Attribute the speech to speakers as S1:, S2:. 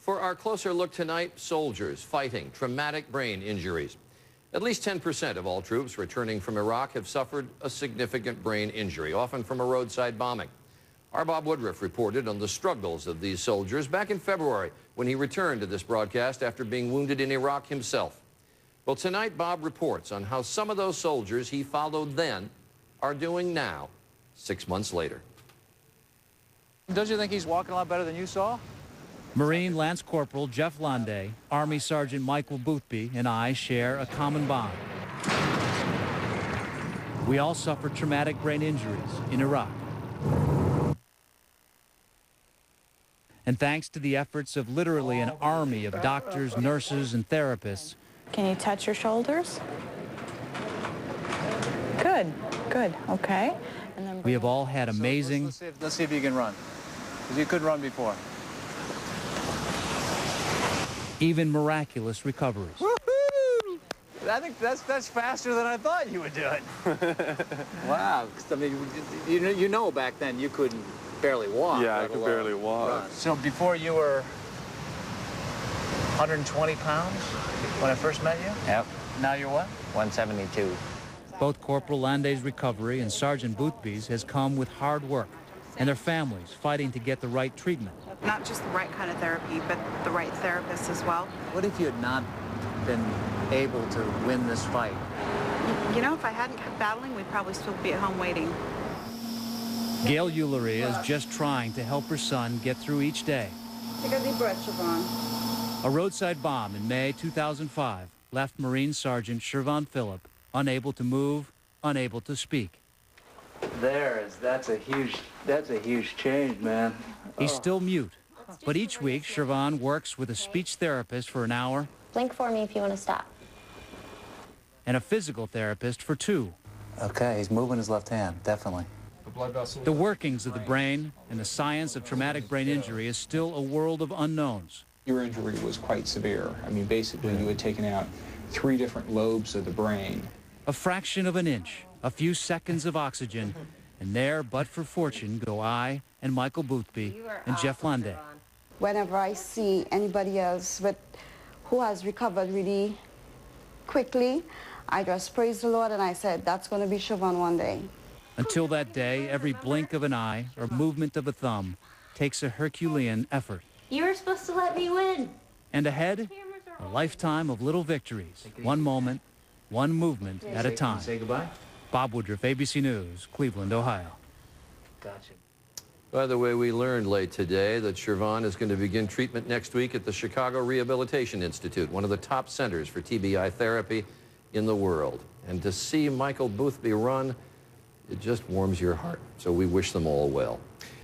S1: For our closer look tonight, soldiers fighting traumatic brain injuries. At least 10% of all troops returning from Iraq have suffered a significant brain injury, often from a roadside bombing. Our Bob Woodruff reported on the struggles of these soldiers back in February when he returned to this broadcast after being wounded in Iraq himself. Well, tonight, Bob reports on how some of those soldiers he followed then are doing now, 6 months later.
S2: Don't you think he's walking a lot better than you saw?
S3: Marine Lance Corporal Jeff Lande, Army Sergeant Michael Boothby, and I share a common bond. We all suffered traumatic brain injuries in Iraq. And thanks to the efforts of literally an army of doctors, nurses, and therapists.
S4: Can you touch your shoulders? Good, good, okay. And then
S3: We have all had amazing,
S2: Let's see if you can run. Because you couldn't run before.
S3: even miraculous recoveries.
S2: Woohoo! I think that's faster than I thought you would do it. Wow. I mean, you know back then you couldn't barely walk.
S5: Yeah, I could barely walk.
S2: Run. So before you were 120 pounds when I first met you?
S6: Yep,
S2: Now you're what?
S6: 172.
S3: Both Corporal Lande's recovery and Sergeant Boothby's has come with hard work and their families fighting to get the right treatment.
S7: Not just the right kind of therapy, but the right therapist as well.
S2: What if you had not been able to win this fight?
S7: You know, if I hadn't kept battling, we'd probably still be at home waiting.
S3: Gail Eulery is just trying to help her son get through each day.
S8: Take a deep breath, Siobhan.
S3: A roadside bomb in May 2005 left Marine Sergeant Shervon Phillip unable to move, unable to speak.
S2: That's a huge change, man.
S3: He's still mute, but each week Shervon works with a speech therapist for an hour
S9: Blink for me if you want to stop.
S3: and a physical therapist for 2.
S2: Okay, he's moving his left hand, definitely.
S3: The workings of the brain and the science of traumatic brain injury is still a world of unknowns.
S10: Your injury was quite severe. I mean, basically, you had taken out 3 different lobes of the brain.
S3: A fraction of an inch, a few seconds of oxygen, and there, but for fortune, go I and Michael Boothby and Jeff Lande.
S8: Whenever I see anybody else who has recovered really quickly, I just praise the Lord and I said, that's going to be Siobhan one day.
S3: Until that day, every blink of an eye or movement of a thumb takes a Herculean effort.
S9: You were supposed to let me win.
S3: And ahead, a lifetime of little victories, one moment, one movement at a time.
S2: Say goodbye?
S3: Bob Woodruff, ABC News, Cleveland, Ohio.
S2: Gotcha.
S1: By the way, we learned late today that Shervon is going to begin treatment next week at the Chicago Rehabilitation Institute, one of the top centers for TBI therapy in the world. And to see Michael Boothby run, it just warms your heart. So we wish them all well.